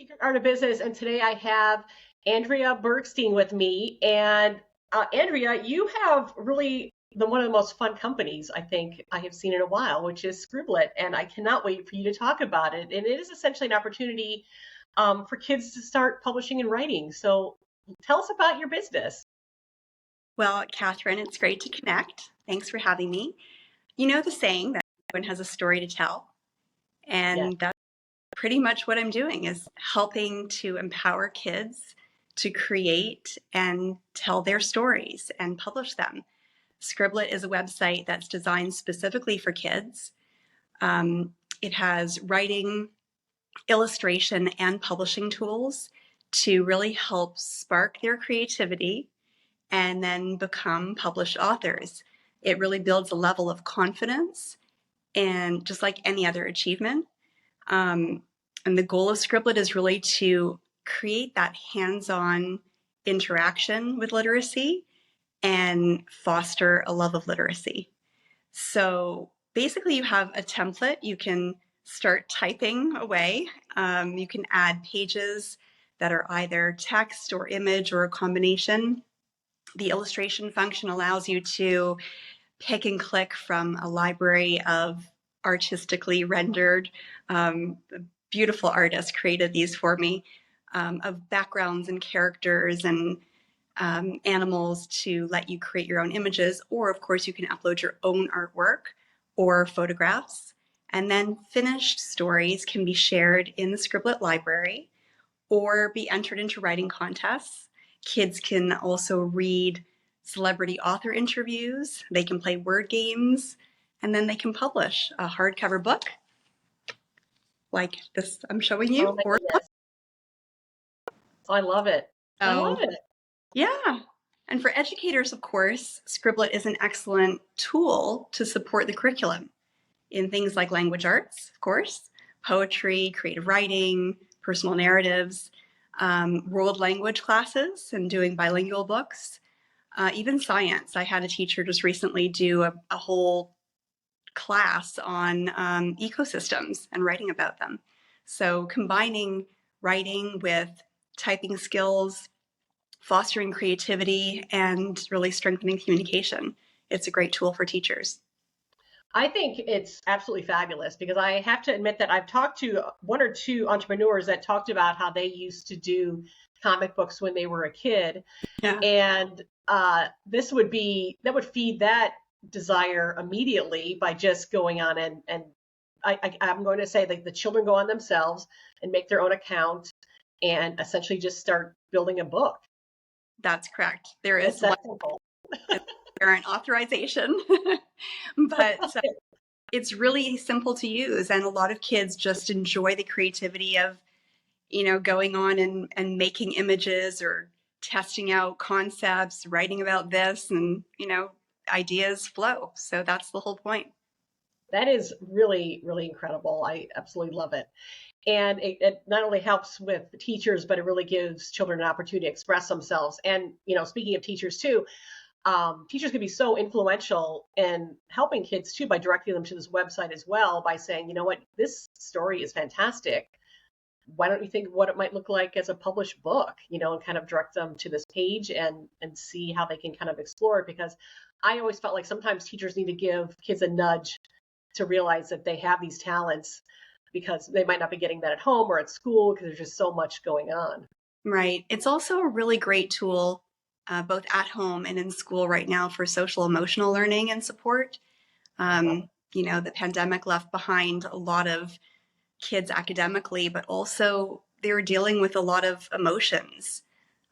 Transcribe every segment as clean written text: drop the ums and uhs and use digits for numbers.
Secret Art of Business, and today I have Andrea Bergstein with me. And Andrea, you have really one of the most fun companies I think I have seen in a while, which is Scribblet, and I cannot wait for you to talk about it. And it is essentially an opportunity for kids to start publishing and writing. So tell us about your business. Well, Catherine, it's great to connect. Thanks for having me. You know the saying that everyone has a story to tell, Yes. and that's pretty much what I'm doing is helping to empower kids to create and tell their stories and publish them. Scribblet is a website that's designed specifically for kids. It has writing, illustration, and publishing tools to really help spark their creativity and then become published authors. It really builds a level of confidence and just like any other achievement. Um, and the goal of Scribblet is really to create that hands-on interaction with literacy and foster a love of literacy. So basically you have a template. You can start typing away. You can add pages that are either text or image or a combination. The illustration function allows you to pick and click from a library of artistically rendered, beautiful artists created these for me, of backgrounds and characters and animals to let you create your own images. Or of course you can upload your own artwork or photographs. And then finished stories can be shared in the Scribblet library or be entered into writing contests. Kids can also read celebrity author interviews, they can play word games, and then they can publish a hardcover book like this I'm showing Oh you. my Or goodness. I love it. I love so, it. yeah. And for educators, of course, Scribblet is an excellent tool to support the curriculum in things like language arts, of course, poetry, creative writing, personal narratives, world language classes, and doing bilingual books. Even science. I had a teacher just recently do a whole class on ecosystems and writing about them. So combining writing with typing skills, fostering creativity, and really strengthening communication. It's a great tool for teachers. I think it's absolutely fabulous because I have to admit that I've talked to one or two entrepreneurs that talked about how they used to do comic books when they were a kid. Yeah. And this would be, that would feed that desire immediately by just going on and I'm going to say like the children go on themselves and make their own account and essentially just start building a book. That's correct. There It's is that one simple. parent authorization, but it's really simple to use. And a lot of kids just enjoy the creativity of, going on and making images or testing out concepts, writing about this, and, ideas flow. So that's the whole point. That is really, really incredible. I absolutely love it. And it not only helps with the teachers, but it really gives children an opportunity to express themselves. And, speaking of teachers too, teachers can be so influential in helping kids too by directing them to this website as well by saying, you know what, this story is fantastic. Why don't you think what it might look like as a published book, and kind of direct them to this page and see how they can kind of explore it. Because I always felt like sometimes teachers need to give kids a nudge to realize that they have these talents because they might not be getting that at home or at school because there's just so much going on. Right. It's also a really great tool, both at home and in school right now for social emotional learning and support. The pandemic left behind a lot of kids academically, but also they were dealing with a lot of emotions,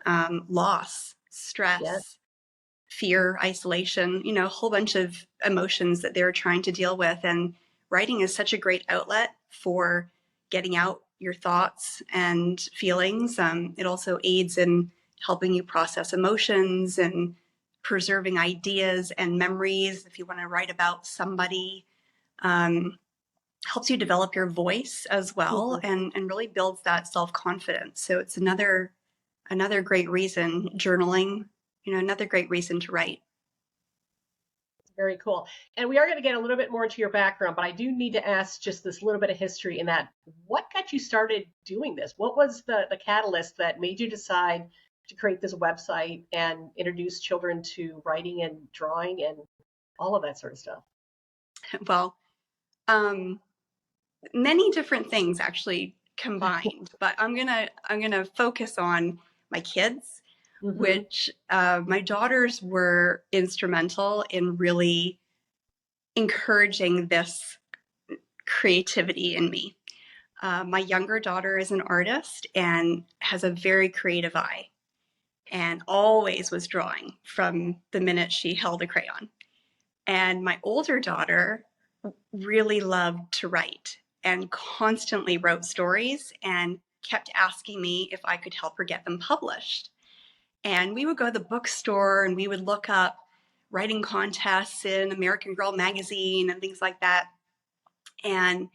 loss, Yeah. stress, fear, isolation, a whole bunch of emotions that they're trying to deal with. And writing is such a great outlet for getting out your thoughts and feelings. It also aids in helping you process emotions and preserving ideas and memories. If you want to write about somebody, helps you develop your voice as well, Mhm. and really builds that self-confidence. So it's another great reason, journaling, another great reason to write. Very cool. And we are going to get a little bit more into your background, but I do need to ask just this little bit of history in that. What got you started doing this? What was the catalyst that made you decide to create this website and introduce children to writing and drawing and all of that sort of stuff? Well, um, many different things actually combined, but I'm gonna focus on my kids, Mm-hmm. which my daughters were instrumental in really encouraging this creativity in me. My younger daughter is an artist and has a very creative eye and always was drawing from the minute she held a crayon. And my older daughter really loved to write and constantly wrote stories and kept asking me if I could help her get them published. And we would go to the bookstore and we would look up writing contests in American Girl magazine and things like that. And,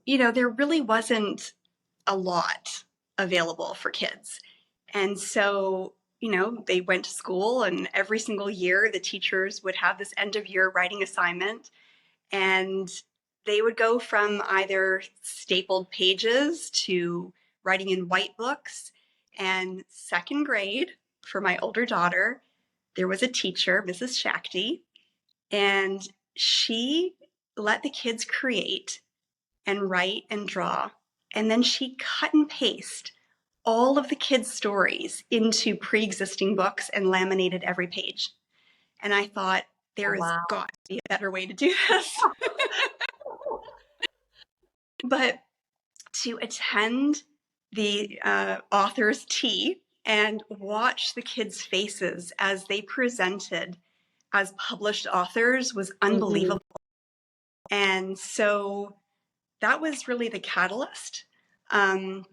there really wasn't a lot available for kids. And so, they went to school, and every single year the teachers would have this end of year writing assignment, and they would go from either stapled pages to writing in white books. And second grade, for my older daughter, there was a teacher, Mrs. Shakti, and she let the kids create and write and draw. And then she cut and paste all of the kids' stories into pre-existing books and laminated every page. And I thought, Oh, there has wow. got to be a better way to do this. But to attend the author's tea and watch the kids' faces as they presented as published authors was Mm-hmm. unbelievable. And so that was really the catalyst. Um,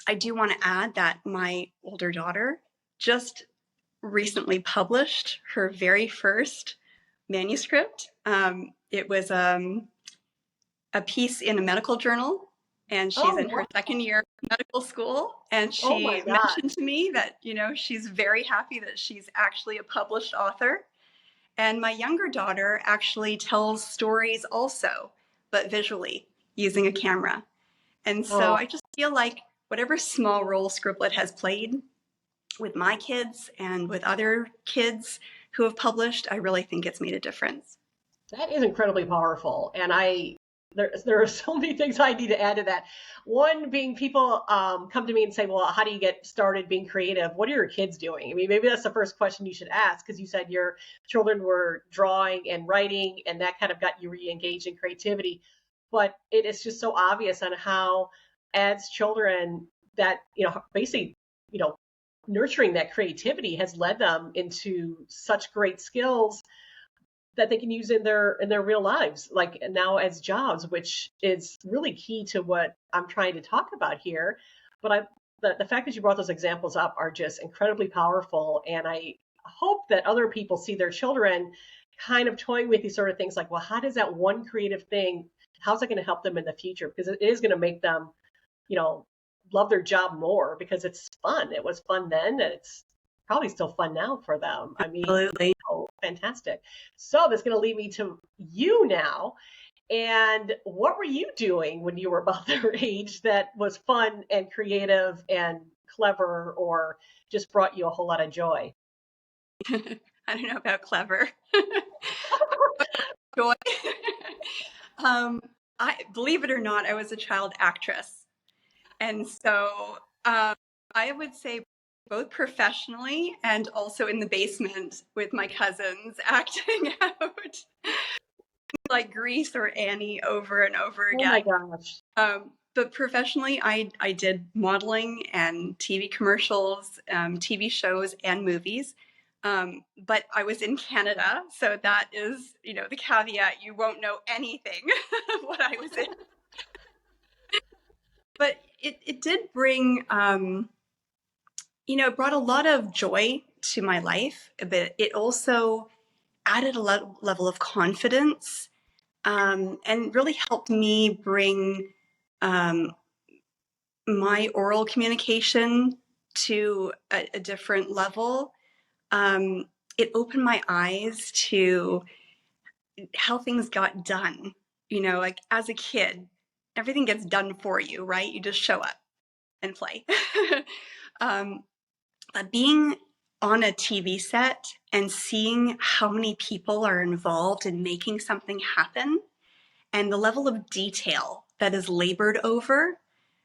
I do want to add that my older daughter just recently published her very first manuscript. It was a piece in a medical journal, and she's Oh, in her wow. second year of medical school. And Oh my she God. mentioned to me that, she's very happy that she's actually a published author. And my younger daughter actually tells stories also, but visually using a camera. And so Oh, I just feel like whatever small role Scribblet has played with my kids and with other kids who have published, I really think it's made a difference. that is incredibly powerful. And there are so many things I need to add to that. One being people come to me and say, well, how do you get started being creative? What are your kids doing? I mean, maybe that's the first question you should ask, because you said your children were drawing and writing, and that kind of got you re-engaged in creativity. But it is just so obvious on how, as children, that, basically, you know, nurturing that creativity has led them into such great skills that they can use in their real lives, like now as jobs, which is really key to what I'm trying to talk about here. But the fact that you brought those examples up are just incredibly powerful, and I hope that other people see their children kind of toying with these sort of things, like, well, how does that one creative thing, how's it going to help them in the future? Because it is going to make them, you know, love their job more, because it's fun. It was fun then, and it's probably still fun now for them. I mean, Absolutely. oh, fantastic. So that's going to lead me to you now. And what were you doing when you were about their age that was fun and creative and clever, or just brought you a whole lot of joy? I don't know about clever. Joy. um, I believe it or not, I was a child actress, and so I would say both professionally and also in the basement with my cousins acting out like Grease or Annie over and over Oh my again. gosh. But professionally, I did modeling and TV commercials, TV shows, and movies. But I was in Canada, so that is, the caveat. You won't know anything of what I was in. But it did bring, it brought a lot of joy to my life, but it also added a level of confidence, and really helped me bring um, my oral communication to a different level. It opened my eyes to how things got done. Like as a kid, everything gets done for you, right? You just show up and play. um, but being on a TV set and seeing how many people are involved in making something happen and the level of detail that is labored over,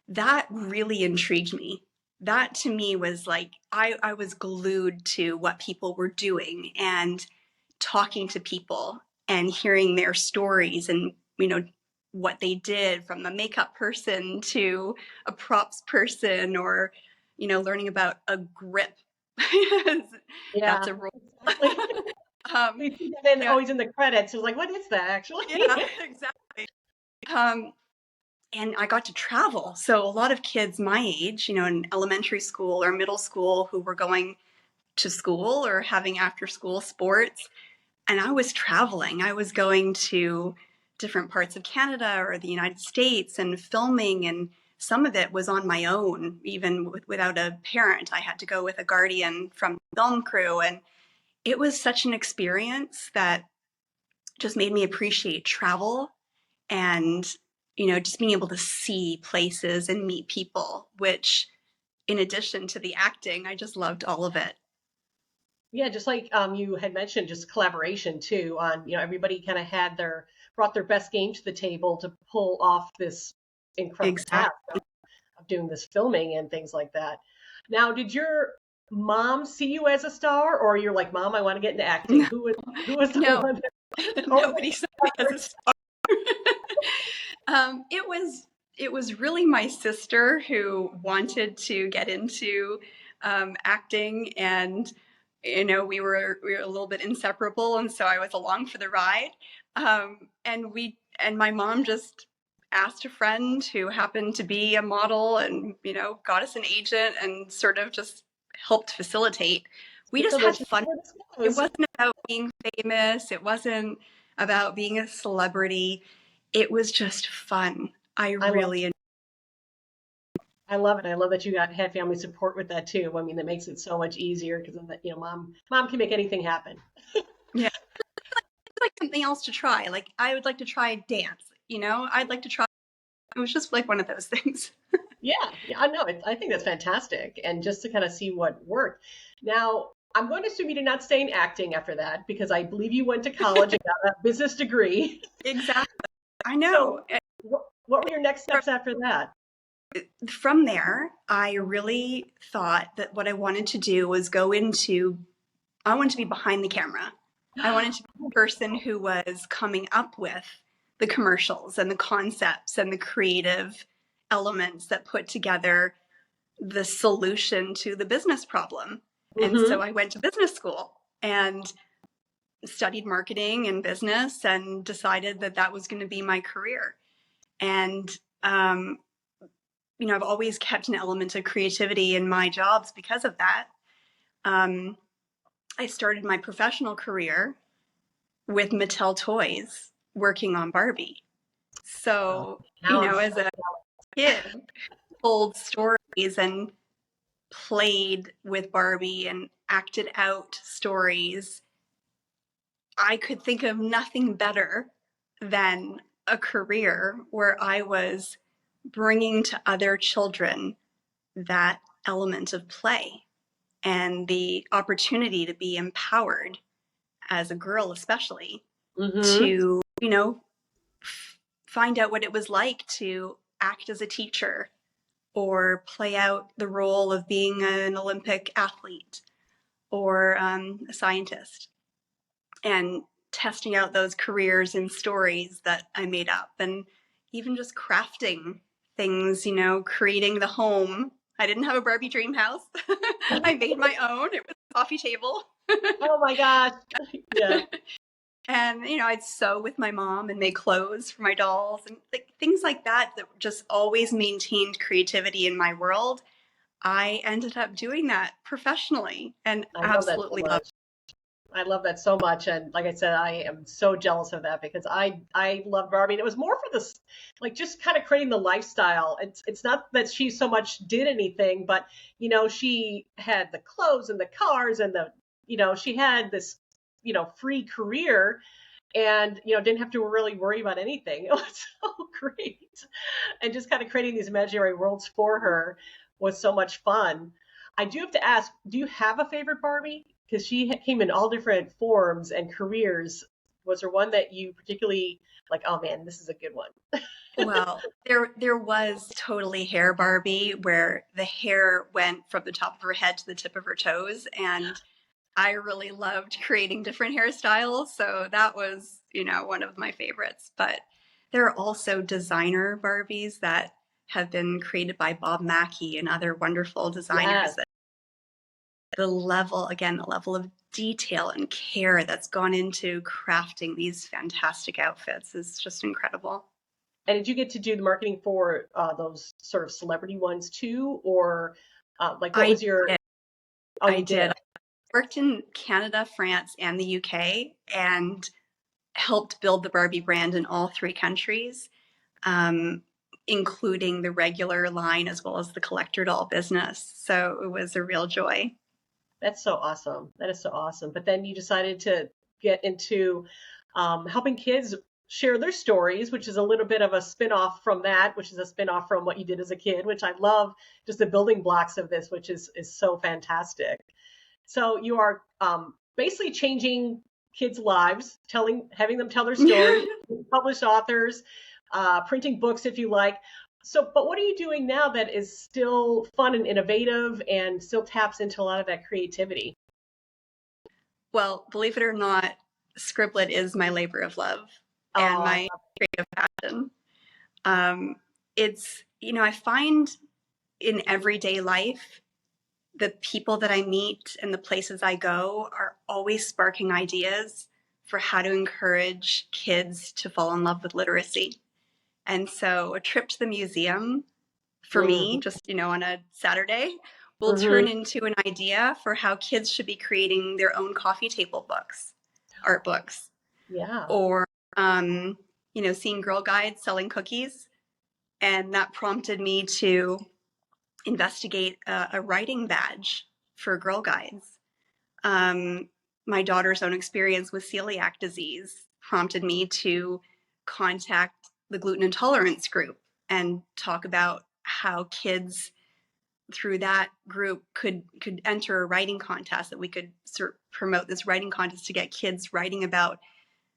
that really intrigued me. That to me was like, I was glued to what people were doing and talking to people and hearing their stories and, what they did, from the makeup person to a props person, or, learning about a grip. That's Yeah, a role. exactly. um, We see that yeah, always in the credits. It's like, what is that actually? yeah, exactly. Um, and I got to travel. So a lot of kids my age, in elementary school or middle school, who were going to school or having after school sports, and I was traveling. I was going to different parts of Canada or the United States and filming, and some of it was on my own, even without a parent. I had to go with a guardian from the film crew, and it was such an experience that just made me appreciate travel and, just being able to see places and meet people, which, in addition to the acting, I just loved all of it. Yeah, just like you had mentioned, just collaboration too. On everybody kind of had brought their best game to the table to pull off this incredible Exactly. task of doing this filming and things like that. Now, did your mom see you as a star, or you're like, Mom, I want to get into acting? No, Who was the no, one that nobody saw me as a first? star. It was really my sister who wanted to get into acting, and we were a little bit inseparable, and so I was along for the ride. And my mom just asked a friend who happened to be a model, and got us an agent, and sort of just helped facilitate. We just So had that's just fun. where this It goes. wasn't about being famous. It wasn't about being a celebrity. It was just fun. I I love really, I love it. I love that you had family support with that too. I mean, that makes it so much easier because then mom can make anything happen. yeah, it's like something else to try. Like I would like to try dance. I'd like to try. It was just like one of those things. Yeah, I know. I think that's fantastic, and just to kind of see what worked. Now, I'm going to assume you did not stay in acting after that because I believe you went to college and got a business degree. Exactly. I So, know. what were your next steps after that? From there, I really thought that what I wanted to do was I wanted to be behind the camera. I wanted to be the person who was coming up with the commercials and the concepts and the creative elements that put together the solution to the business problem. And so Hmm. I went to business school and studied marketing and business and decided that that was going to be my career. And, um, I've always kept an element of creativity in my jobs because of that. Um, I started my professional career with Mattel Toys working on Barbie. Oh, So, now I'm as a kid, told stories and played with Barbie and acted out stories. I could think of nothing better than a career where I was bringing to other children that element of play and the opportunity to be empowered as a girl, especially hmm to, find out what it was like to act as a teacher or play out the role of being an Olympic athlete or a scientist, and testing out those careers and stories that I made up, and even just crafting things, creating the home. I didn't have a Barbie dream house. I made my own. It was a coffee table. Oh my gosh. Yeah, And, I'd sew with my mom and make clothes for my dolls and like, things like that, that just always maintained creativity in my world. I ended up doing that professionally and I love that so absolutely love much. I love that so much, and like I said, I am so jealous of that because I love Barbie. And it was more for this, like just kind of creating the lifestyle. It's not that she so much did anything, but she had the clothes and the cars and she had this free career, and didn't have to really worry about anything. It was so great, and just kind of creating these imaginary worlds for her was so much fun. I do have to ask, do you have a favorite Barbie? Because she came in all different forms and careers. Was there one that you particularly like? Oh man, this is a good one. Well, there was totally hair Barbie where the hair went from the top of her head to the tip of her toes, and I really loved creating different hairstyles, so that was, one of my favorites. But there are also designer Barbies that have been created by Bob Mackie and other wonderful designers. Yes, The level of detail and care that's gone into crafting these fantastic outfits is just incredible. and did you get to do the marketing for those sort of celebrity ones too, or like what I was your? did. Oh, I you did. did. I worked in Canada, France, and the UK, and helped build the Barbie brand in all three countries, um, including the regular line as well as the collector doll business. So it was a real joy. That's so awesome. That is so awesome. But then you decided to get into helping kids share their stories, which is a little bit of a spin-off from that, which is a spin-off from what you did as a kid, which I love, just the building blocks of this, which is so fantastic. So you are basically changing kids' lives, having them tell their stories, published authors, printing books if you like. So, but what are you doing now that is still fun and innovative and still taps into a lot of that creativity? Well, believe it or not, Scribblet is my labor of love and Oh, my creative passion. I find in everyday life, the people that I meet and the places I go are always sparking ideas for how to encourage kids to fall in love with literacy. And so a trip to the museum for mm-hmm, me, just, on a Saturday, will turn mm-hmm, into an idea for how kids should be creating their own coffee table books, art books, yeah, or, seeing Girl Guides selling cookies. And that prompted me to investigate a writing badge for Girl Guides. Um, my daughter's own experience with celiac disease prompted me to contact the gluten intolerance group and talk about how kids through that group could enter a writing contest, that we could promote this writing contest to get kids writing about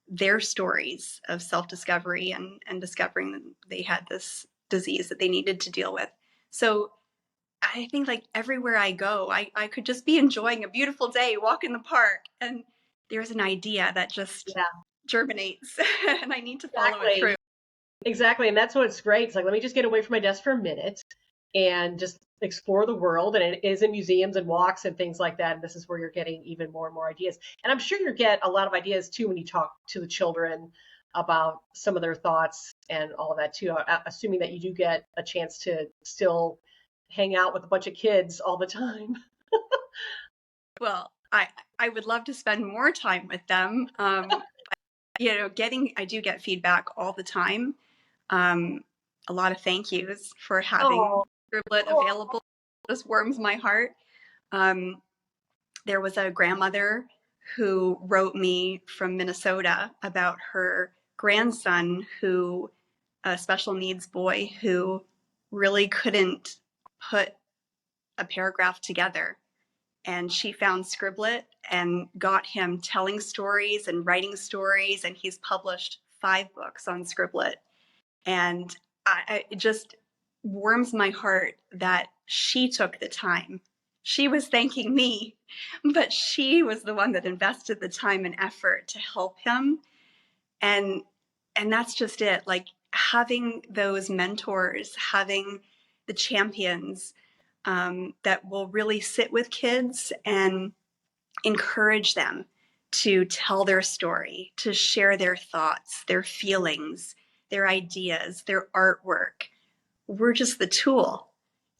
their stories of self-discovery and discovering that they had this disease that they needed to deal with. So I think like everywhere I go, I could just be enjoying a beautiful day, walk in the park, and there's an idea that just yeah, germinates and I need to follow it through. exactly. Exactly. And that's what's great. It's like, let me just get away from my desk for a minute and just explore the world. And it is in museums and walks and things like that. And this is where you're getting even more and more ideas. And I'm sure you get a lot of ideas too when you talk to the children about some of their thoughts and all of that too. Assuming that you do get a chance to still hang out with a bunch of kids all the time. Well, I would love to spend more time with them. I do get feedback all the time. Um, a lot of thank yous for having Oh, Scribblet oh, available. Just warms my heart. Um, there was a grandmother who wrote me from Minnesota about her grandson who, a special needs boy who really couldn't put a paragraph together. And she found Scribblet and got him telling stories and writing stories, and he's published 5 books on Scribblet. And it just warms my heart that she took the time. She was thanking me, but she was the one that invested the time and effort to help him. And that's just it. Like having those mentors, having the champions that will really sit with kids and encourage them to tell their story, to share their thoughts, their feelings, their ideas, their artwork. We're just the tool,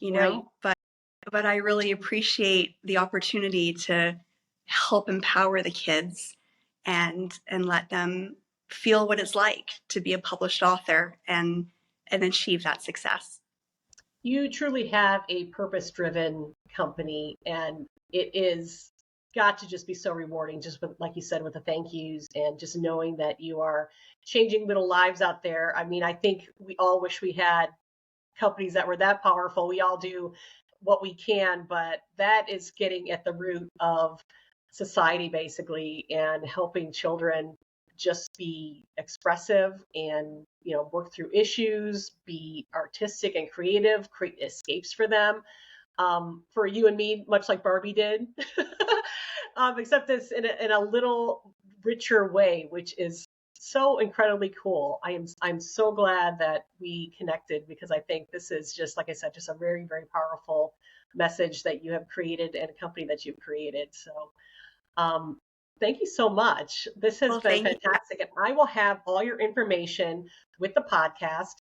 right. but I really appreciate the opportunity to help empower the kids and let them feel what it's like to be a published author and achieve that success. You truly have a purpose driven company, and it is got to just be so rewarding, just with, like you said, with the thank yous and just knowing that you are changing little lives out there. I mean, I think we all wish we had companies that were that powerful. We all do what we can, but that is getting at the root of society basically, and helping children just be expressive and, you know, work through issues, be artistic and creative, create escapes for them. For you and me, much like Barbie did, except this in a little richer way, which is so incredibly cool. I'm so glad that we connected, because I think this is just, like I said, just a very, very powerful message that you have created and a company that you've created. So thank you so much. This has Well, been thank you. fantastic. And I will have all your information with the podcast.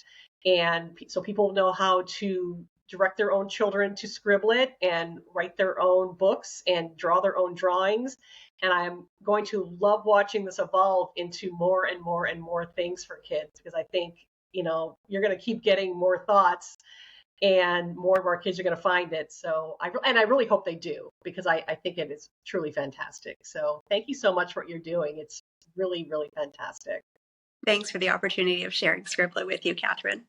And so people know how to direct their own children to Scribblet and write their own books and draw their own drawings. And I'm going to love watching this evolve into more and more and more things for kids, because I think, you know, you're going to keep getting more thoughts and more kids are going to find it. So I really hope they do, because I think it is truly fantastic. So thank you so much for what you're doing. It's really, really fantastic. Thanks for the opportunity of sharing Scribblet with you, Catherine.